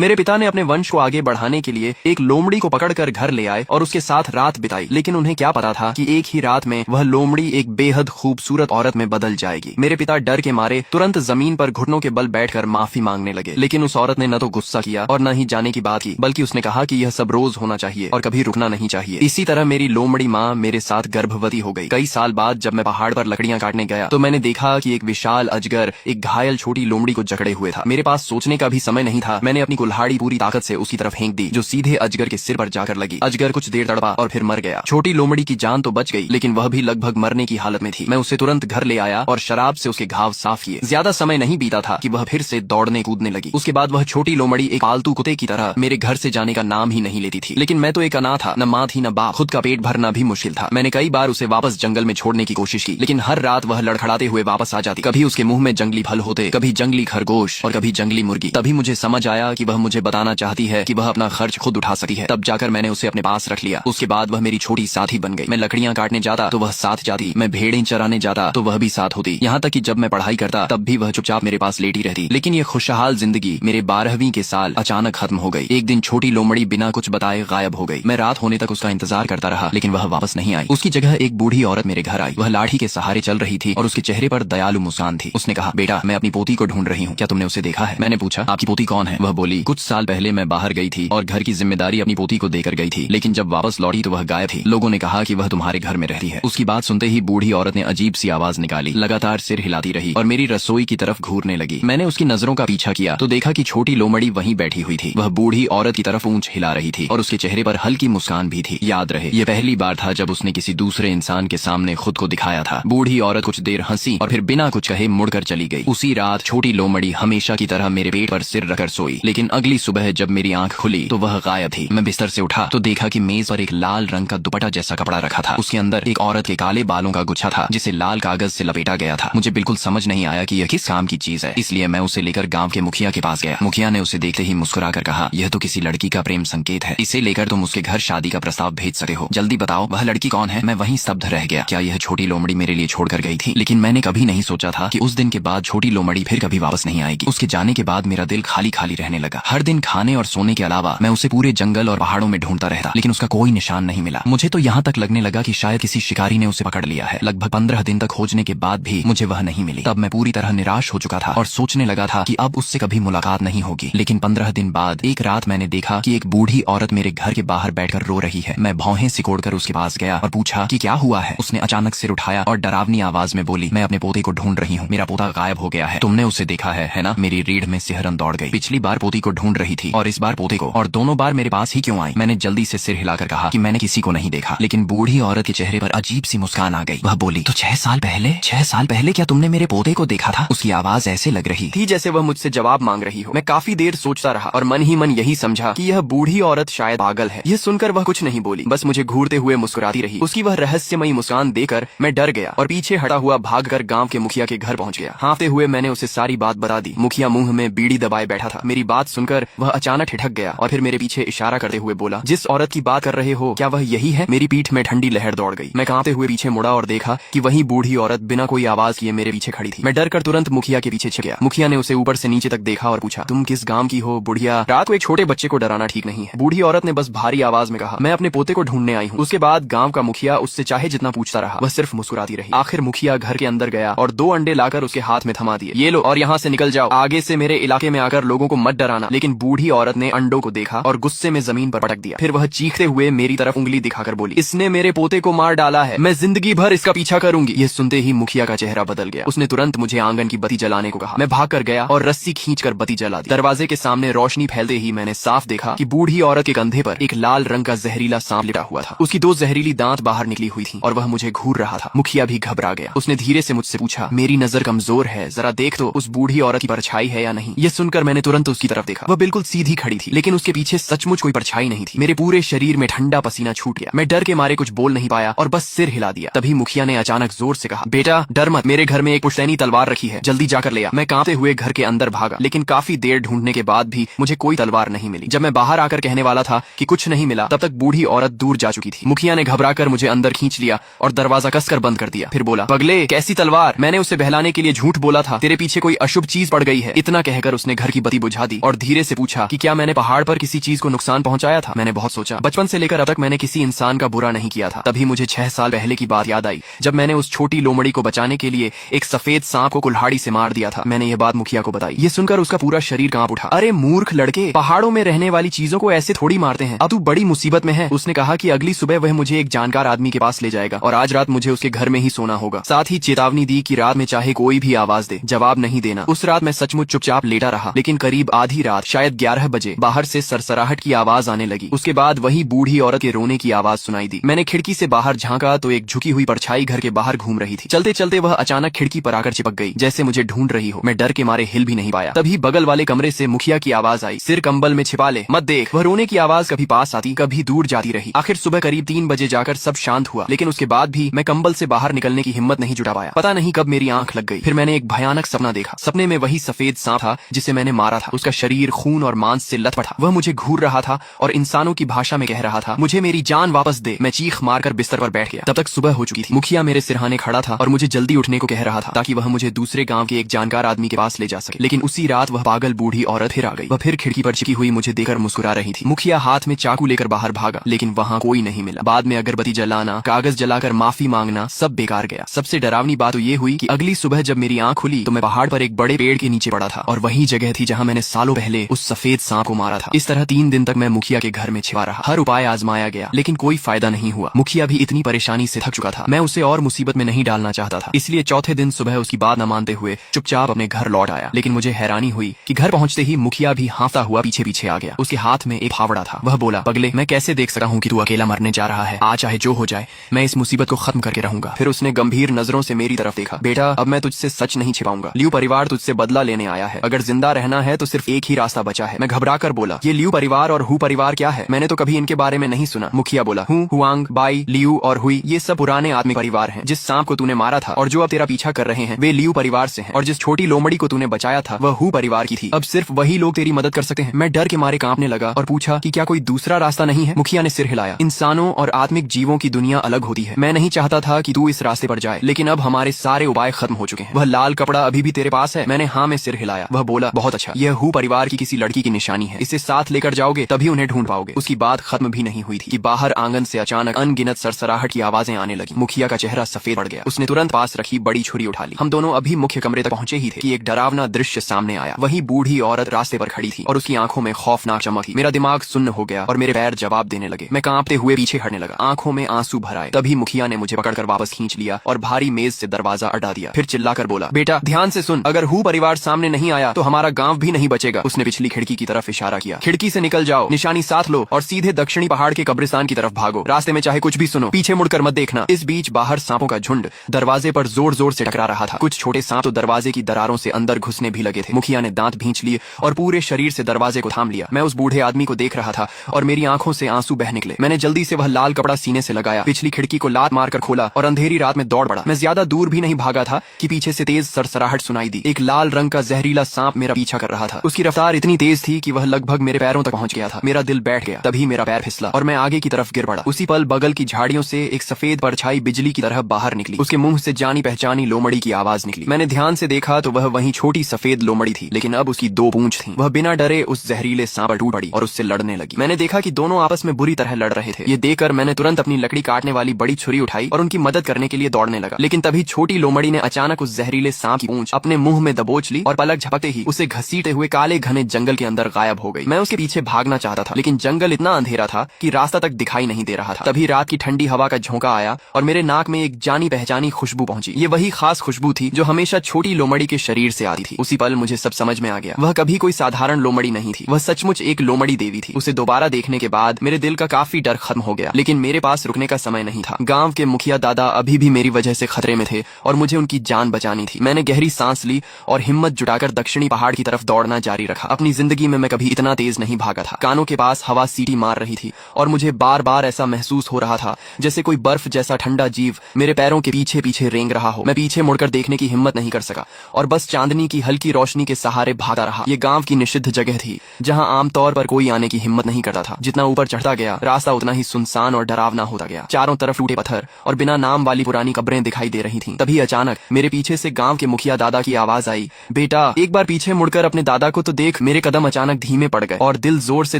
मेरे पिता ने अपने वंश को आगे बढ़ाने के लिए एक लोमड़ी को पकड़कर घर ले आए और उसके साथ रात बिताई, लेकिन उन्हें क्या पता था कि एक ही रात में वह लोमड़ी एक बेहद खूबसूरत औरत में बदल जाएगी। मेरे पिता डर के मारे तुरंत जमीन पर घुटनों के बल बैठकर माफी मांगने लगे, लेकिन उस औरत ने न तो गुस्सा किया और न ही जाने की बात की, बल्कि उसने कहा कि यह सब रोज होना चाहिए और कभी रुकना नहीं चाहिए। इसी तरह मेरी लोमड़ी माँ मेरे साथ गर्भवती हो गई। कई साल बाद जब मैं पहाड़ पर लकड़ियां काटने गया तो मैंने देखा कि एक विशाल अजगर एक घायल छोटी लोमड़ी को जकड़े हुए था। मेरे पास सोचने का भी समय नहीं था। मैंने अपनी कुल्हाड़ी पूरी ताकत से उसकी तरफ फेंक दी, जो सीधे अजगर के सिर पर जाकर लगी। अजगर कुछ देर तड़पा और फिर मर गया। छोटी लोमड़ी की जान तो बच गई, लेकिन वह भी लगभग मरने की हालत में थी। मैं उसे तुरंत घर ले आया और शराब से उसके घाव साफ किए। ज्यादा समय नहीं बीता था कि वह फिर से दौड़ने कूदने लगी। उसके बाद वह छोटी लोमड़ी एक पालतू कुत्ते की तरह मेरे घर से जाने का नाम ही नहीं लेती थी। लेकिन मैं तो एक अनाथ था, न माँ थी न बाप। खुद का पेट भरना भी मुश्किल था। मैंने कई बार उसे वापस जंगल में छोड़ने की कोशिश की, लेकिन हर रात वह लड़खड़ाते हुए वापस आ जाती। कभी उसके मुंह में जंगली फल होते, कभी जंगली खरगोश और कभी जंगली मुर्गी। तभी मुझे समझ आया कि वह मुझे बताना चाहती है कि वह अपना खर्च खुद उठा सकती है। तब जाकर मैंने उसे अपने पास रख लिया। उसके बाद वह मेरी छोटी साथी बन गई। मैं लकड़ियां काटने जाता तो वह साथ जाती, मैं भेड़ें चराने जाता तो वह भी साथ होती। यहाँ तक कि जब मैं पढ़ाई करता तब भी वह चुपचाप मेरे पास लेटी रहती। लेकिन ये खुशहाल जिंदगी मेरे 12वीं के साल अचानक खत्म हो गई। एक दिन छोटी लोमड़ी बिना कुछ बताए गायब हो गई। मैं रात होने तक उसका इंतजार करता रहा, लेकिन वह वापस नहीं आई। उसकी जगह एक बूढ़ी औरत मेरे घर आई। वह लाठी के सहारे चल रही थी और उसके चेहरे पर दयालु मुस्कान थी। उसने कहा, बेटा, मैं अपनी पोती को ढूंढ रही हूँ, क्या तुमने उसे देखा है? मैंने पूछा, आपकी पोती कौन है? वह बोली, कुछ साल पहले मैं बाहर गई थी और घर की जिम्मेदारी अपनी पोती को देकर गई थी, लेकिन जब वापस लौटी तो वह गायब थी। लोगों ने कहा कि वह तुम्हारे घर में रहती है। उसकी बात सुनते ही बूढ़ी औरत ने अजीब सी आवाज निकाली, लगातार सिर हिलाती रही और मेरी रसोई की तरफ घूरने लगी। मैंने उसकी नजरों का पीछा किया तो देखा कि छोटी लोमड़ी वहीं बैठी हुई थी। वह बूढ़ी औरत की तरफ पूंछ हिला रही थी और उसके चेहरे पर हल्की मुस्कान भी थी। याद रहे, यह पहली बार था जब उसने किसी दूसरे इंसान के सामने खुद को दिखाया था। बूढ़ी औरत कुछ देर हंसी और फिर बिना कुछ कहे मुड़कर चली गई। उसी रात छोटी लोमड़ी हमेशा की तरह मेरे पेट पर सिर रखकर सोई, लेकिन अगली सुबह जब मेरी आंख खुली तो वह गायब थी। मैं बिस्तर से उठा तो देखा कि मेज पर एक लाल रंग का दुपट्टा जैसा कपड़ा रखा था। उसके अंदर एक औरत के काले बालों का गुच्छा था, जिसे लाल कागज से लपेटा गया था। मुझे बिल्कुल समझ नहीं आया कि यह किस काम की चीज है, इसलिए मैं उसे लेकर गांव के मुखिया के पास गया। मुखिया ने उसे देखते ही मुस्कुराकर कहा, यह तो किसी लड़की का प्रेम संकेत है, इसे लेकर तुम उसके घर शादी का प्रस्ताव भेज सकते हो। जल्दी बताओ, वह लड़की कौन है? मैं वहीं स्तब्ध रह गया। क्या यह छोटी लोमड़ी मेरे लिए छोड़कर गई थी? लेकिन मैंने कभी नहीं सोचा था कि उस दिन के बाद छोटी लोमड़ी फिर कभी वापस नहीं आएगी। उसके जाने के बाद मेरा दिल खाली खाली रहने लगा। हर दिन खाने और सोने के अलावा मैं उसे पूरे जंगल और पहाड़ों में ढूंढता रहता, लेकिन उसका कोई निशान नहीं मिला। मुझे तो यहाँ तक लगने लगा कि शायद किसी शिकारी ने उसे पकड़ लिया है। लगभग 15 दिन तक खोजने के बाद भी मुझे वह नहीं मिली। तब मैं पूरी तरह निराश हो चुका था और सोचने लगा था कि अब उससे कभी मुलाकात नहीं होगी। लेकिन 15 दिन बाद एक रात मैंने देखा कि एक बूढ़ी औरत मेरे घर के बाहर बैठकर रो रही है। मैं भौहें सिकोड़कर उसके पास गया और पूछा कि क्या हुआ है। उसने अचानक सिर उठाया और डरावनी आवाज में बोली, मैं अपने पोते को ढूंढ रही हूँ, मेरा पोता गायब हो गया है। तुमने उसे देखा है ना? मेरी रीढ़ में सिहरन दौड़ गई। पिछली बार पोती को ढूंढ रही थी और इस बार पोते को, और दोनों बार मेरे पास ही क्यों आई? मैंने जल्दी से सिर हिलाकर कहा कि मैंने किसी को नहीं देखा। लेकिन बूढ़ी औरत के चेहरे पर अजीब सी मुस्कान आ गई। वह बोली, तो 6 साल पहले क्या तुमने मेरे पोते को देखा था? उसकी आवाज ऐसे लग रही थी जैसे वह मुझसे जवाब मांग रही हो। मैं काफी देर सोचता रहा और मन ही मन यही समझा कि यह बूढ़ी औरत शायद पागल है। यह सुनकर वह कुछ नहीं बोली, बस मुझे घूरते हुए मुस्कुराती रही। उसकी वह रहस्यमयी मुस्कान देखकर मैं डर गया और पीछे हटा हुआ भागकर गांव के मुखिया के घर पहुंच गया। हाँफते हुए मैंने उसे सारी बात बता दी। मुखिया मुंह में बीड़ी दबाए बैठा था। मेरी बात सुनकर वह अचानक ठिठक गया और फिर मेरे पीछे इशारा करते हुए बोला, जिस औरत की बात कर रहे हो क्या वह यही है? मेरी पीठ में ठंडी लहर दौड़ गई। मैं कांपते हुए पीछे मुड़ा और देखा कि वही बूढ़ी औरत बिना कोई आवाज किए मेरे पीछे खड़ी थी। मैं डर कर तुरंत मुखिया के पीछे छिप गया। मुखिया ने उसे ऊपर से नीचे तक देखा और पूछा, तुम किस गांव की हो बुढ़िया? रात को एक छोटे बच्चे को डराना ठीक नहीं है। बूढ़ी औरत ने बस भारी आवाज में कहा, मैं अपने पोते को ढूंढने आई हूँ। उसके बाद गांव का मुखिया उससे चाहे जितना पूछता रहा, वह सिर्फ मुस्कुराती रही। आखिर मुखिया घर के अंदर गया और 2 अंडे लाकर उसके हाथ में थमा दिए। ये लो और यहाँ से निकल जाओ, आगे से मेरे इलाके में आकर लोगों को मत डराना। लेकिन बूढ़ी औरत ने अंडों को देखा और गुस्से में जमीन पर पटक दिया। फिर वह चीखते हुए मेरी तरफ उंगली दिखाकर बोली, इसने मेरे पोते को मार डाला है, मैं जिंदगी भर इसका पीछा करूंगी। ये सुनते ही मुखिया का चेहरा बदल गया। उसने तुरंत मुझे आंगन की बत्ती जलाने को कहा। मैं भागकर गया और रस्सी खींचकर बत्ती जला दी। दरवाजे के सामने रोशनी फैलते ही मैंने साफ देखा कि बूढ़ी औरत के कंधे पर एक लाल रंग का जहरीला सांप लिटा हुआ था। उसकी 2 जहरीली दांत बाहर निकली हुई थी और वह मुझे घूर रहा था। मुखिया भी घबरा गया। उसने धीरे से मुझसे पूछा, मेरी नजर कमजोर है, जरा देख तो उस बूढ़ी औरत की परछाई है या नहीं। यह सुनकर मैंने तुरंत उसकी तरफ देखा। वह बिल्कुल सीधी खड़ी थी, लेकिन उसके पीछे सचमुच कोई परछाई नहीं थी। मेरे पूरे शरीर में ठंडा पसीना छूट गया। मैं डर के मारे कुछ बोल नहीं पाया और बस सिर हिला दिया। तभी मुखिया ने अचानक जोर से कहा, बेटा डर मत, मेरे घर में एक पुश्तैनी तलवार रखी है, जल्दी जाकर ले आ। मैं कांपते हुए घर के अंदर भागा, लेकिन काफी देर ढूंढने के बाद भी मुझे कोई तलवार नहीं मिली। जब मैं बाहर आकर कहने वाला था कि कुछ नहीं मिला, तब तक बूढ़ी औरत दूर जा चुकी थी। मुखिया ने घबराकर मुझे अंदर खींच लिया और दरवाजा कसकर बंद कर दिया। फिर बोला, पगले कैसी तलवार? मैंने उसे बहलाने के लिए झूठ बोला था, तेरे पीछे कोई अशुभ चीज पड़ गई है। इतना कहकर उसने घर की बत्ती बुझा दी और धीरे से पूछा कि क्या मैंने पहाड़ पर किसी चीज को नुकसान पहुंचाया था। मैंने बहुत सोचा, बचपन से लेकर अब तक मैंने किसी इंसान का बुरा नहीं किया था। तभी मुझे 6 साल पहले की बात याद आई, जब मैंने उस छोटी लोमड़ी को बचाने के लिए एक सफेद सांप को कुल्हाड़ी से मार दिया था। मैंने ये बात मुखिया को बताई। ये सुनकर उसका पूरा शरीर कांप उठा। अरे मूर्ख लड़के, पहाड़ों में रहने वाली चीजों को ऐसे थोड़ी मारते हैं, अब तू बड़ी मुसीबत में है। उसने कहा कि अगली सुबह वह मुझे एक जानकार आदमी के पास ले जाएगा और आज रात मुझे उसके घर में ही सोना होगा। साथ ही चेतावनी दी कि रात में चाहे कोई भी आवाज दे, जवाब नहीं देना। उस रात मैं सचमुच चुपचाप लेटा रहा, लेकिन करीब आधी रात, शायद 11 बजे, बाहर से सरसराहट की आवाज आने लगी। उसके बाद वही बूढ़ी औरत के रोने की आवाज सुनाई दी। मैंने खिड़की से बाहर झांका तो एक झुकी हुई परछाई घर के बाहर घूम रही थी। चलते चलते वह अचानक खिड़की पर आकर चिपक गई, जैसे मुझे ढूंढ रही हो। मैं डर के मारे हिल भी नहीं पाया। तभी बगल वाले कमरे से मुखिया की आवाज आई, सिर कंबल में छिपा ले, मत देख। वह रोने की आवाज कभी पास आती, कभी दूर जाती रही। आखिर सुबह करीब 3 बजे जाकर सब शांत हुआ, लेकिन उसके बाद भी मैं कंबल से बाहर निकलने की हिम्मत नहीं जुटा पाया। पता नहीं कब मेरी आंख लग गई। फिर मैंने एक भयानक सपना देखा। सपने में वही सफेद सांप था जिसे मैंने मारा था। उसका शरीर खून और मांस से लथपथ था। वह मुझे घूर रहा था और इंसानों की भाषा में कह रहा था, मुझे मेरी जान वापस दे। मैं चीख मारकर बिस्तर पर बैठ गया। तब तक सुबह हो चुकी थी। मुखिया मेरे सिरहाने खड़ा था और मुझे जल्दी उठने को कह रहा था ताकि वह मुझे दूसरे गांव के एक जानकार आदमी के पास ले जा सके। लेकिन उसी रात वह पागल बूढ़ी औरत फिर आ गई। वह फिर खिड़की पर चिपकी हुई मुझे देकर मुस्कुरा रही थी। मुखिया हाथ में चाकू लेकर बाहर भागा, लेकिन वहाँ कोई नहीं मिला। बाद में अगरबत्ती जलाना, कागज जलाकर माफी मांगना, सब बेकार गया। सबसे डरावनी बात तो ये हुई कि अगली सुबह जब मेरी आंख खुली तो मैं पहाड़ पर एक बड़े पेड़ के नीचे पड़ा था और वही जगह थी जहाँ मैंने सालों पहले उस सफेद सांप को मारा था। इस तरह 3 दिन तक मैं मुखिया के घर में छिपा रहा। हर उपाय आजमाया गया, लेकिन कोई फायदा नहीं हुआ। मुखिया भी इतनी परेशानी से थक चुका था। मैं उसे और मुसीबत में नहीं डालना चाहता था, इसलिए चौथे दिन सुबह उसकी बात न मानते हुए चुपचाप अपने घर लौट आया। लेकिन मुझे हैरानी हुई कि घर पहुंचते ही मुखिया भी हाँफता हुआ पीछे पीछे आ गया। उसके हाथ में एक फावड़ा था। वह बोला, पगले, मैं कैसे देख सकता हूँ कि तू अकेला मरने जा रहा है। आज चाहे जो हो जाए, मैं इस मुसीबत को खत्म करके रहूंगा। फिर उसने गंभीर नजरों से मेरी तरफ देखा। बेटा, अब मैं तुझसे सच नहीं छिपाऊंगा। लियू परिवार तुझसे बदला लेने आया है। अगर जिंदा रहना है तो सिर्फ एक ही रास्ता बचा है। मैं घबरा कर बोला, ये लियू परिवार और हु परिवार क्या है? मैंने तो कभी इनके बारे में नहीं सुना। मुखिया बोला, हु, हुआंग, बाई, लियू और हुई, ये सब पुराने आदमी परिवार हैं। जिस सांप को तूने मारा था और जो अब तेरा पीछा कर रहे हैं, वे लियू परिवार से हैं। और जिस छोटी लोमड़ी को तूने बचाया था, वह हु परिवार की थी। अब सिर्फ वही लोग तेरी मदद कर सकते हैं। मैं डर के मारे कांपने लगा और पूछा कि क्या कोई दूसरा रास्ता नहीं है? मुखिया ने सिर हिलाया। इंसानों और आत्मिक जीवों की दुनिया अलग होती है। मैं नहीं चाहता था कि तू इस रास्ते पर जाए, लेकिन अब हमारे सारे उपाय खत्म हो चुके हैं। वह लाल कपड़ा अभी भी तेरे पास है? मैंने हाँ में सिर हिलाया। वह बोला, बहुत अच्छा, यह हु परिवार की किसी लड़की की निशानी है। इसे साथ लेकर जाओगे तभी उन्हें ढूंढ पाओगे। उसकी बात खत्म भी नहीं हुई थी कि बाहर आंगन से अचानक अनगिनत सरसराहट की आवाजें आने लगी। मुखिया का चेहरा सफेद पड़ गया। उसने तुरंत पास रखी बड़ी छुरी उठा ली। हम दोनों अभी मुख्य कमरे तक पहुंचे ही थे कि एक डरावना दृश्य सामने आया। वही बूढ़ी औरत रास्ते पर खड़ी थी और उसकी आंखों में खौफनाक चमक थी। मेरा दिमाग सुन्न हो गया और मेरे पैर जवाब देने लगे। मैं कांपते हुए पीछे हटने लगा, आंखों में आंसू भर आए। तभी मुखिया ने मुझे पकड़कर वापस खींच लिया और भारी मेज से दरवाजा अड़ा दिया। फिर चिल्लाकर बोला, बेटा ध्यान से सुन, अगर हु परिवार सामने नहीं आया तो हमारा गांव भी नहीं बचेगा। उसने पिछली खिड़की की तरफ इशारा किया। खिड़की से निकल जाओ, निशानी साथ लो और सीधे दक्षिणी पहाड़ के कब्रिस्तान की तरफ भागो। रास्ते में चाहे कुछ भी सुनो, पीछे मुड़कर मत देखना। इस बीच बाहर सांपों का झुंड दरवाजे पर जोर जोर से टकरा रहा था। कुछ छोटे सांप तो दरवाजे की दरारों से अंदर घुसने भी लगे थे। मुखिया ने दांत भींच लिए और पूरे शरीर से दरवाजे को थाम लिया। मैं उस बूढ़े आदमी को देख रहा था और मेरी आंखों से आंसू बह निकले। मैंने जल्दी से वह लाल कपड़ा सीने से लगाया, पिछली खिड़की को लात मारकर खोला और अंधेरी रात में दौड़ पड़ा। मैं ज्यादा दूर भी नहीं भागा था कि पीछे से तेज सरसराहट सुनाई दी। एक लाल रंग का जहरीला सांप मेरा पीछा कर रहा था। उसकी रफ्तार इतनी तेज थी कि वह लगभग मेरे पैरों तक पहुंच गया था। मेरा दिल बैठ गया। तभी मेरा पैर फिसला और मैं आगे की तरफ गिर पड़ा। उसी पल बगल की झाड़ियों से एक सफेद परछाई बिजली की तरह बाहर निकली। उसके मुंह से जानी पहचानी लोमड़ी की आवाज निकली। मैंने ध्यान से देखा तो वह वही छोटी सफेद लोमड़ी थी, लेकिन अब उसकी 2 पूंछ थी। वह बिना डरे उस जहरीले सांप पर टूट पड़ी और उससे लड़ने लगी। मैंने देखा कि दोनों आपस में बुरी तरह लड़ रहे थे। ये देखकर मैंने तुरंत अपनी लकड़ी काटने वाली बड़ी छुरी उठाई और उनकी मदद करने के लिए दौड़ने लगा। लेकिन तभी छोटी लोमड़ी ने अचानक उस जहरीले सांप की पूंछ अपने मुंह में दबोच ली और पलक झपकते ही उसे घसीटते हुए काले घने जंगल के अंदर गायब हो गई। मैं उसके पीछे भागना चाहता था, लेकिन जंगल इतना अंधेरा था कि रास्ता तक दिखाई नहीं दे रहा था। तभी रात की ठंडी हवा का झोंका आया और मेरे नाक में एक जानी पहचानी खुशबू पहुंची। ये वही खास खुशबू थी जो हमेशा छोटी लोमड़ी के शरीर से आती थी। उसी पल मुझे सब समझ में आ गया। वह कभी कोई साधारण लोमड़ी नहीं थी, वह सचमुच एक लोमड़ी देवी थी। उसे दोबारा देखने के बाद मेरे दिल का काफी डर खत्म हो गया, लेकिन मेरे पास रुकने का समय नहीं था। गांव के मुखिया दादा अभी भी मेरी वजह से खतरे में थे और मुझे उनकी जान बचानी थी। मैंने गहरी सांस ली और हिम्मत जुटाकर दक्षिणी पहाड़ की तरफ दौड़ना जारी रखा। अपनी जिंदगी में मैं कभी इतना तेज नहीं भागा था। कानों के पास हवा सीटी मार रही थी और मुझे बार बार ऐसा महसूस हो रहा था जैसे कोई बर्फ जैसा ठंडा जीव मेरे पैरों के पीछे पीछे रेंग रहा हो। मैं पीछे मुड़कर देखने की हिम्मत नहीं कर सका और बस चांदनी की हल्की रोशनी के सहारे भागा रहा। ये गांव की निषिद्ध जगह थी जहां आमतौर पर कोई आने की हिम्मत नहीं करता था। जितना ऊपर चढ़ता गया रास्ता उतना ही सुनसान और डरावना होता गया। चारों तरफ टूटे पत्थर और बिना नाम वाली पुरानी कब्रें दिखाई दे रही थीं। तभी अचानक मेरे पीछे से गांव के मुखिया दादा की आवाज आई, बेटा एक बार पीछे मुड़कर अपने दादा को तो देख देख मेरे कदम अचानक धीमे पड़ गए और दिल जोर से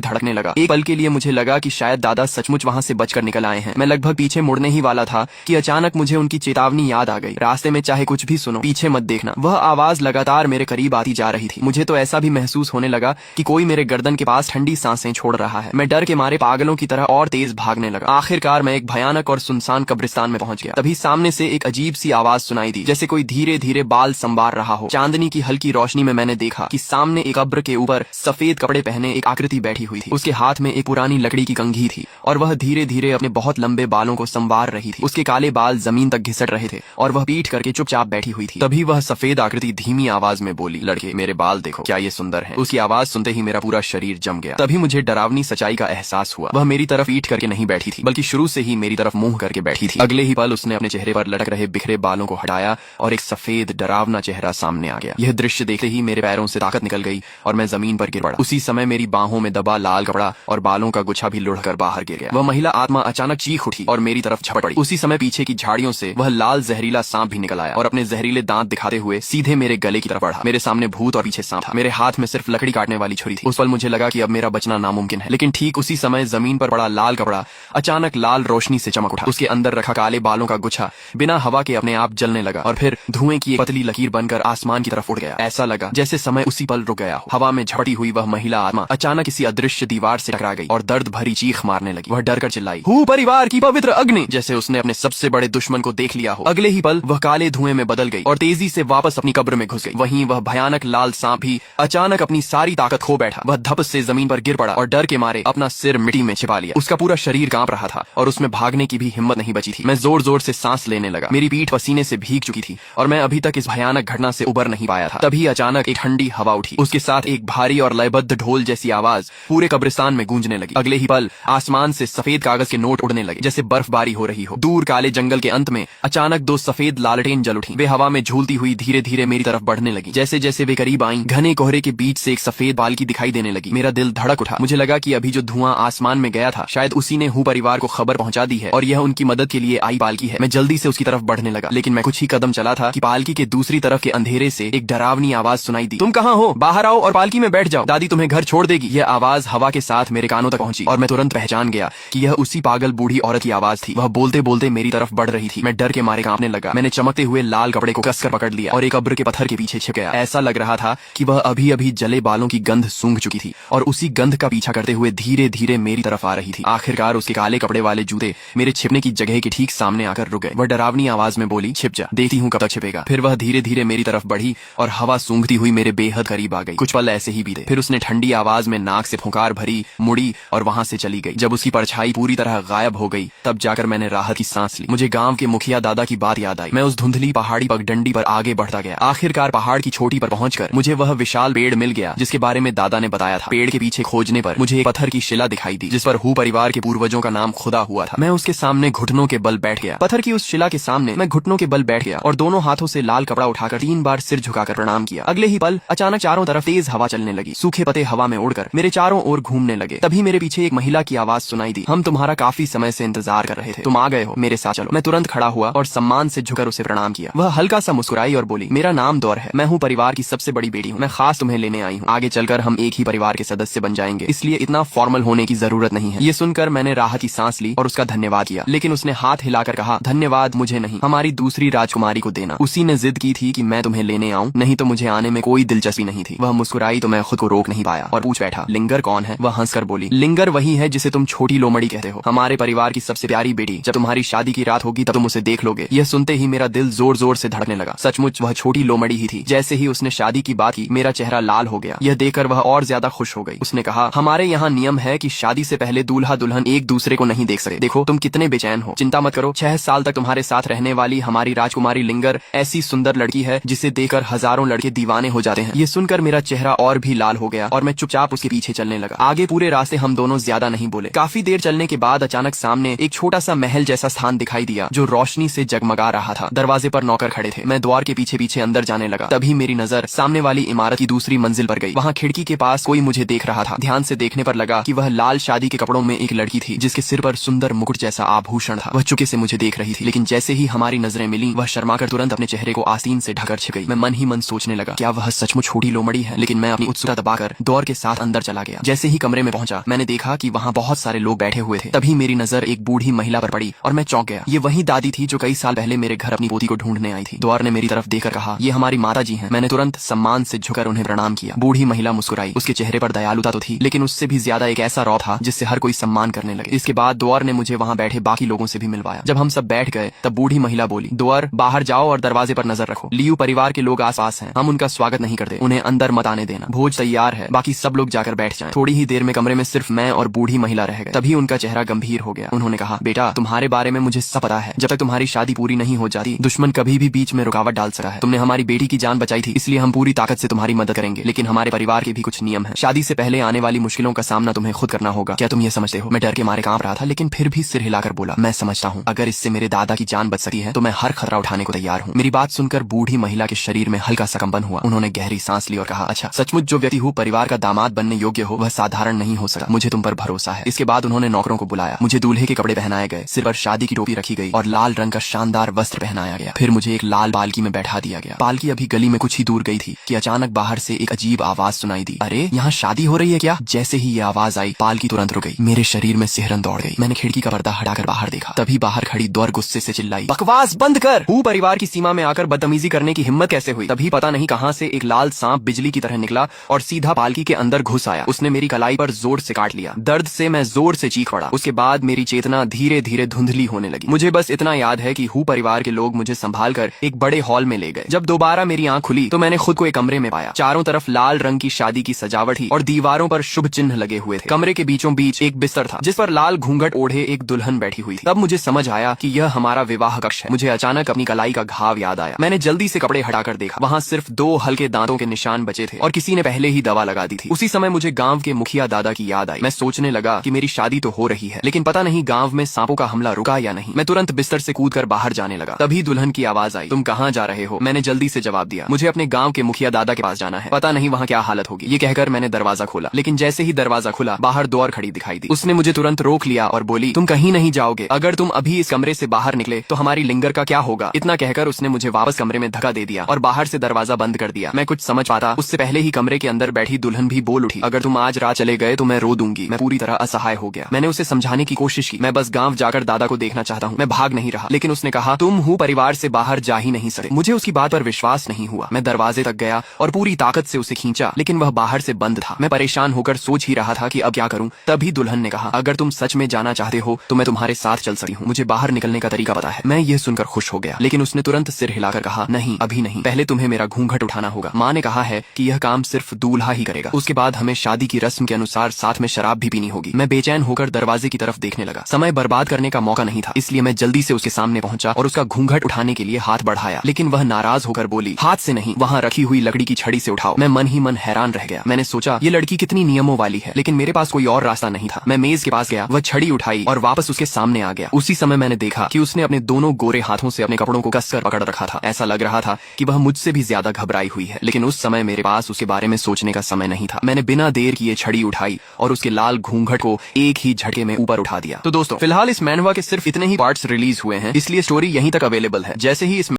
धड़कने लगा। एक पल के लिए मुझे लगा कि शायद दादा सचमुच वहाँ से बचकर निकल आए हैं। मैं लगभग पीछे मुड़ने ही वाला था कि अचानक मुझे उनकी चेतावनी याद आ गई, रास्ते में चाहे कुछ भी सुनो, पीछे मत देखना। वह आवाज लगातार मेरे करीब आती जा रही थी। मुझे तो ऐसा भी महसूस होने लगा कि कोई मेरे गर्दन के पास ठंडी सांसें छोड़ रहा है। मैं डर के मारे पागलों की तरह और तेज भागने लगा। आखिरकार मैं एक भयानक और सुनसान कब्रिस्तान में पहुंच गया। तभी सामने से एक अजीब सी आवाज सुनाई दी, जैसे कोई धीरे धीरे बाल संवार रहा हो। चांदनी की हल्की रोशनी में मैंने देखा कि सामने एक कब्र के ऊपर सफेद कपड़े पहने एक आकृति बैठी हुई थी। उसके हाथ में एक पुरानी लकड़ी की कंघी थी और वह धीरे धीरे अपने बहुत लंबे बालों को संवार रही थी। उसके काले बाल जमीन तक घिसट रहे थे और वह पीठ करके चुपचाप बैठी हुई थी। तभी वह सफेद आकृति धीमी आवाज में बोली, लड़के मेरे बाल देखो, क्या ये सुंदर है। उसकी आवाज सुनते ही मेरा पूरा शरीर जम गया। तभी मुझे डरावनी सच्चाई का एहसास हुआ। वह मेरी तरफ पीठ करके नहीं बैठी थी, बल्कि शुरू से ही मेरी तरफ मुंह करके बैठी थी। अगले ही पल उसने अपने चेहरे पर लटक रहे बिखरे बालों को हटाया और एक सफेद डरावना चेहरा सामने आ गया। यह दृश्य देखते ही मेरे पैरों से ताकत निकल गई और मैं जमीन पर गिर पड़ा। उसी समय मेरी बाहों में दबा लाल कपड़ा और बालों का गुच्छा भी लुढ़कर बाहर गिर गया। वह महिला आत्मा अचानक चीख उठी और मेरी तरफ झपट पड़ी। उसी समय पीछे की झाड़ियों से वह लाल जहरीला सांप भी निकल आया और अपने जहरीले दांत दिखाते हुए सीधे मेरे गले की तरफ बढ़ा। मेरे सामने भूत और पीछे सांप था। मेरे हाथ में सिर्फ लकड़ी काटने वाली छुरी थी। उस पल मुझे लगा कि अब मेरा बचना नामुमकिन है। लेकिन ठीक उसी समय जमीन पर पड़ा लाल कपड़ा अचानक लाल रोशनी से चमक उठा। उसके अंदर रखा काले बालों का गुच्छा बिना हवा के अपने आप जलने लगा और फिर धुएं की एक पतली लकीर बनकर आसमान की तरफ उड़ गया। ऐसा लगा जैसे समय उसी पल रुक गया हो। हवा में झपटी हुई वह महिला आत्मा अचानक किसी अदृश्य दीवार से टकरा गई और दर्द भरी चीख मारने लगी। वह डरकर चिल्लाई, हूँ परिवार की पवित्र अग्नि, जैसे उसने अपने सबसे बड़े दुश्मन को देख लिया हो। अगले ही पल वह काले धुएं में बदल गई और तेजी से वापस अपनी कब्र में घुस गई। वहीं वह भयानक लाल सांप भी अचानक अपनी सारी ताकत खो बैठा। वह धप से जमीन पर गिर पड़ा और डर के मारे अपना सिर मिट्टी में छिपा लिया। उसका पूरा शरीर कांप रहा था और उसमें भागने की भी हिम्मत नहीं बची थी। मैं जोर जोर से सांस लेने लगा। मेरी पीठ पसीने से भीग चुकी थी और मैं अभी तक इस भयानक घटना से उबर नहीं पाया था। तभी अचानक एक ठंडी हवा उठी। उसके साथ एक भारी और लयबद्ध ढोल जैसी आवाज पूरे कब्रिस्तान में गूंजने लगी। अगले ही पल आसमान से सफेद कागज के नोट उड़ने लगे, जैसे बर्फबारी हो रही हो। दूर काले जंगल के अंत में अचानक दो सफेद लालटेन जल उठी। वे हवा में झूलती हुई धीरे धीरे मेरी तरफ बढ़ने लगी। जैसे जैसे वे करीब आईं, घने कोहरे के बीच से एक सफेद पालकी दिखाई देने लगी। मेरा दिल धड़क उठा। मुझे लगा कि अभी जो धुआं आसमान में गया था, शायद उसी ने हूँ परिवार को खबर पहुंचा दी है और यह उनकी मदद के लिए आई पालकी है। मैं जल्दी से उसकी तरफ बढ़ने लगा, लेकिन मैं कुछ ही कदम चला था कि पालकी के दूसरी तरफ के अंधेरे से एक डरावनी आवाज सुनाई दी, तुम कहाँ हो? बाहर आओ और पालकी में बैठ जाओ, दादी तुम्हें घर छोड़ देगी। यह आवाज हवा के साथ मेरे कानों तक पहुंची और मैं तुरंत पहचान गया कि यह उसी पागल बूढ़ी औरत की आवाज थी। वह बोलते बोलते मेरी तरफ बढ़ रही थी। मैं डर के मारे कांपने लगा। मैंने चमकते हुए लाल कपड़े को कसकर पकड़ लिया और एक कब्र के पत्थर के पीछे छिप गया। ऐसा लग रहा था कि वह अभी अभी जले बालों की गंध सूंघ चुकी थी और उसी गंध का पीछा करते हुए धीरे धीरे मेरी तरफ आ रही थी। आखिरकार उसके काले कपड़े वाले जूते मेरे छिपने की जगह के ठीक सामने आकर रुक गए। वह डरावनी आवाज में बोली, छिप जा, देखती हूँ कब तक छिपेगा। फिर वह धीरे धीरे मेरी तरफ बढ़ी और हवा सूंघती हुई मेरे बेहद करीब आ गई। कुछ पल ऐसे ही बीते। फिर उसने ठंडी आवाज में नाक से फुंकार भरी, मुड़ी और वहां से चली गई। जब उसकी परछाई पूरी तरह गायब हो गई, तब जाकर मैंने राहत की सांस ली। मुझे गांव के मुखिया दादा की बात याद आई। मैं उस धुंधली पहाड़ी पगडंडी पर आगे बढ़ता गया। आखिरकार पहाड़ की चोटी पर पहुंचकर मुझे वह विशाल पेड़ मिल गया जिसके बारे में दादा ने बताया था। पेड़ के पीछे खोजने पर मुझे एक पत्थर की शिला दिखाई दी जिस पर हूँ परिवार के पूर्वजों का नाम खुदा हुआ था। मैं उसके सामने घुटनों के बल बैठ गया। पत्थर की उस शिला के सामने मैं घुटनों के बल बैठ गया और दोनों हाथों से लाल कपड़ा उठाकर 3 बार सिर झुकाकर प्रणाम किया। अगले ही पल अचानक चारों तरफ तेज हवा चलने लगी। सूखे पत्ते हवा में उड़कर मेरे चारों ओर घूमने लगे। तभी मेरे पीछे एक महिला की आवाज सुनाई दी, हम तुम्हारा काफी समय से इंतजार कर रहे थे, तुम आ गए हो, मेरे साथ चलो। मैं तुरंत खड़ा हुआ और सम्मान से झुकर उसे प्रणाम किया। वह हल्का सा मुस्कुराई और बोली, मेरा नाम दौर है, मैं हूँ परिवार की सबसे बड़ी बेटी हूँ, मैं खास तुम्हें लेने आई हूँ। आगे चलकर हम एक ही परिवार के सदस्य बन जाएंगे, इसलिए इतना फॉर्मल होने की जरूरत नहीं है। ये सुनकर मैंने राहत की सांस ली और उसका धन्यवाद किया, लेकिन उसने हाथ हिलाकर कहा, धन्यवाद मुझे नहीं, हमारी दूसरी राजकुमारी को देना। उसी ने जिद की थी कि मैं तुम्हें लेने आऊं, नहीं तो मुझे आने में कोई दिलचस्पी नहीं थी। वह मुस्कुराई तो मैं खुद को रोक नहीं पाया और पूछ बैठा, लिंगर कौन है? वह हंसकर बोली, लिंगर वही है जिसे तुम छोटी लोमड़ी कहते हो, हमारे परिवार की सबसे प्यारी बेटी। जब तुम्हारी शादी की रात होगी तब तुम उसे देख लोगे। यह सुनते ही मेरा दिल जोर जोर से धड़कने लगा। सचमुच वह छोटी लोमड़ी ही थी। जैसे ही उसने शादी की बात की, मेरा चेहरा लाल हो गया। यह देखकर वह और ज्यादा खुश हो गई। उसने कहा, हमारे यहाँ नियम है कि शादी से पहले दूल्हा दुल्हन एक दूसरे को नहीं देख सकते। देखो तुम कितने बेचैन हो, चिंता मत करो, 6 साल तक तुम्हारे साथ रहने वाली हमारी राजकुमारी लिंगर ऐसी सुंदर लड़की है जिसे देखकर हजारों लड़के दीवाने हो जाते हैं। ये सुनकर मेरा चेहरा और भी लाल हो गया और मैं चुपचाप उसके पीछे चलने लगा। आगे पूरे रास्ते हम दोनों ज्यादा नहीं बोले। काफी देर चलने के बाद अचानक सामने एक छोटा सा महल जैसा स्थान दिखाई दिया जो रोशनी से जगमगा रहा था। दरवाजे पर नौकर खड़े थे। मैं द्वार के पीछे पीछे अंदर जाने लगा। तभी मेरी नजर सामने वाली इमारत की दूसरी मंजिल पर गई। वहाँ खिड़की के पास कोई मुझे देख रहा था। ध्यान से देखने पर लगा कि वह लाल शादी के कपड़ों में एक लड़की थी जिसके सिर पर सुंदर मुकुट जैसा आभूषण था। वह चुपके से मुझे देख रही थी, लेकिन जैसे ही हमारी नजरें मिली, वह शर्माकर तुरंत अपने चेहरे को आस्तीन से ढककर छिप गई। मैं मन ही मन सोचने लगा, क्या वह सचमुच छोटी लोमड़ी है? लेकिन मैं अपनी उत्सुकता दबाकर दौड़ के साथ अंदर चला गया। जैसे ही कमरे में पहुंचा मैंने देखा कि वहाँ बहुत सारे लोग बैठे हुए थे। तभी मेरी नजर एक बूढ़ी महिला पर पड़ी और मैं चौंक गया। ये वही दादी थी जो कई साल पहले मेरे घर अपनी पोती को ढूंढने आई थी। द्वार ने मेरी तरफ देखकर कहा, ये हमारी माता जी हैं। मैंने तुरंत सम्मान से झुककर उन्हें प्रणाम किया। बूढ़ी महिला मुस्कुराई। उसके चेहरे पर दयालुता तो थी, लेकिन उससे भी ज्यादा एक ऐसा रौब था जिससे हर कोई सम्मान करने लगे। इसके बाद द्वार ने मुझे वहाँ बैठे बाकी लोगों से भी मिलवाया। जब हम सब बैठ गए तब बूढ़ी महिला बोली, द्वार बाहर जाओ और दरवाजे पर नजर रखो। लियू परिवार के लोग आसपास हैं, हम उनका स्वागत नहीं करते, उन्हें अंदर मत आने देना। भोज तैयार है, बाकी सब लोग जाकर बैठ जाएं। थोड़ी ही देर में कमरे में सिर्फ मैं और बूढ़ी महिला रह गए। तभी उनका चेहरा गंभीर हो गया। उन्होंने कहा, बेटा तुम्हारे बारे में मुझे सब पता है। जब तक तुम्हारी शादी पूरी नहीं हो जाती दुश्मन कभी भी बीच में रुकावट डाल सकता है। तुमने हमारी बेटी की जान बचाई थी, इसलिए हम पूरी ताकत से तुम्हारी मदद करेंगे, लेकिन हमारे परिवार के भी कुछ नियम हैं। शादी से पहले आने वाली मुश्किलों का सामना तुम्हें खुद करना होगा। क्या तुम ये समझते हो? मैं डर के मारे कांप रहा था, लेकिन फिर भी सिर हिलाकर बोला, मैं समझता हूँ। अगर इससे मेरे दादा की जान बच सकती है तो मैं हर खतरा उठाने को तैयार हूँ। मेरी बात सुनकर बूढ़ी महिला के शरीर में हल्का सा कंपन हुआ। उन्होंने गहरी सांस ली और कहा, अच्छा सचमुच जो व्यक्ति हो परिवार का दामाद बनने योग्य हो वह साधारण नहीं हो सकता। मुझे तुम पर भरोसा है। इसके बाद उन्होंने नौकरों को बुलाया। मुझे दूल्हे के कपड़े पहनाए गए, सिर पर शादी की टोपी रखी गई और लाल रंग का शानदार वस्त्र पहनाया गया। फिर मुझे एक लाल पालकी में बैठा दिया गया। पालकी अभी गली में कुछ ही दूर गई थी कि अचानक बाहर से एक अजीब आवाज सुनाई दी। अरे यहाँ शादी हो रही है क्या? जैसे ही ये आवाज आई पालकी तुरंत रुक गई। मेरे शरीर में सिहरन दौड़ गई। मैंने खिड़की का पर्दा हटाकर बाहर देखा। तभी बाहर खड़ी द्वार गुस्से से चिल्लाई, बकवास बंद कर। हूँ परिवार की सीमा में आकर बदतमीजी करने की हिम्मत कैसे हुई? तभी पता नहीं कहां से एक लाल सांप बिजली की तरह निकला और सीधा पालकी के अंदर घुस आया। उसने मेरी कलाई पर जोर से काट लिया। दर्द से मैं जोर से चीख पड़ा। उसके बाद मेरी चेतना धीरे धीरे धुंधली होने लगी। मुझे बस इतना याद है कि हूँ परिवार के लोग मुझे संभाल कर एक बड़े हॉल में ले गए। जब दोबारा मेरी आंख खुली तो मैंने खुद को एक कमरे में पाया। चारों तरफ लाल रंग की शादी की सजावट थी और दीवारों पर शुभ चिन्ह लगे हुए थे। कमरे के बीचों बीच एक बिस्तर था जिस पर लाल घूंघट ओढ़े एक दुल्हन बैठी हुई थी। तब मुझे समझ आया कि यह हमारा विवाह कक्ष है। मुझे अचानक अपनी कलाई का घाव याद आया। मैंने जल्दी से कपड़े हटाकर देखा। वहाँ सिर्फ 2 हल्के दांतों के निशान बचे थे और किसी ने पहले ही दवा लगा दी थी। उसी समय मुझे गांव के मुखिया दादा की याद आई। मैं सोचने लगा कि मेरी शादी तो हो रही है, लेकिन पता नहीं गांव में सांपों का हमला रुका या नहीं। मैं तुरंत बिस्तर से कूदकर बाहर जाने लगा। तभी दुल्हन की आवाज आई, तुम कहाँ जा रहे हो? मैंने जल्दी से जवाब दिया, मुझे अपने गांव के मुखिया दादा के पास जाना है, पता नहीं वहाँ क्या हालत होगी। ये कहकर मैंने दरवाजा खोला, लेकिन जैसे ही दरवाजा खुला बाहर द्वार खड़ी दिखाई दी। उसने मुझे तुरंत रोक लिया और बोली, तुम कहीं नहीं जाओगे। अगर तुम अभी इस कमरे से बाहर निकले तो हमारी लिंगर का क्या होगा? इतना कहकर उसने मुझे वापस कमरे में धक्का दे दिया और बाहर से दरवाजा बंद कर दिया। मैं कुछ समझ पाता उससे पहले ही कमरे के अंदर बैठी दुल्हन भी बोल उठी, अगर तुम आज रात चले गए तो मैं रो दूंगी। मैं पूरी तरह असहाय हो गया। मैंने उसे समझाने की कोशिश की, मैं बस गांव जाकर दादा को देखना चाहता हूँ, मैं भाग नहीं रहा। लेकिन उसने कहा, तुम हूँ परिवार से बाहर जा ही नहीं सकते। मुझे उसकी बात पर विश्वास नहीं हुआ। मैं दरवाजे तक गया और पूरी ताकत से उसे खींचा, लेकिन वह बाहर से बंद था। मैं परेशान होकर सोच ही रहा था कि अब क्या करूं। तभी दुल्हन ने कहा, अगर तुम सच में जाना चाहते हो तो मैं तुम्हारे साथ चल सकती हूँ, मुझे बाहर निकलने का तरीका पता है। मैं ये सुनकर खुश हो गया, लेकिन उसने तुरंत सिर हिलाकर कहा, नहीं अभी नहीं, पहले तुम्हें मेरा घूंघट उठाना होगा। माँ ने कहा है कि यह काम सिर्फ दूल्हा ही करेगा। उसके बाद हमें शादी की रस्म के अनुसार साथ में शराब भी पीनी होगी। मैं बेचैन होकर दरवाजे की तरफ देखने लगा। समय बर्बाद करने का मौका नहीं था, इसलिए मैं जल्दी से उसके सामने पहुंचा और उसका घूंघट उठाने के लिए हाथ बढ़ाया, लेकिन वह नाराज होकर बोली, हाथ से नहीं, वहाँ रखी हुई लकड़ी की छड़ी से उठाओ। मैं मन ही मन हैरान रह गया। मैंने सोचा ये लड़की कितनी नियमों वाली है, लेकिन मेरे पास कोई और रास्ता नहीं था। मैं मेज के पास गया, वह छड़ी उठाई और वापस उसके सामने आ गया। उसी समय मैंने देखा कि उसने अपने दोनों गोरे हाथों से अपने कपड़ों को कसकर पकड़ रखा था। ऐसा लग रहा था कि वह मुझसे भी ज्यादा घबराई हुई है, लेकिन उस समय मेरे पास उसके बारे में सोचने का समय नहीं था। मैंने बिना देर किए छड़ी उठाई और उसके लाल घूंघट को एक ही झटके में ऊपर उठा दिया। तो दोस्तों फिलहाल इस मैनवा के सिर्फ इतने ही पार्ट्स रिलीज हुए हैं, इसलिए स्टोरी यहीं तक अवेलेबल है। जैसे ही इस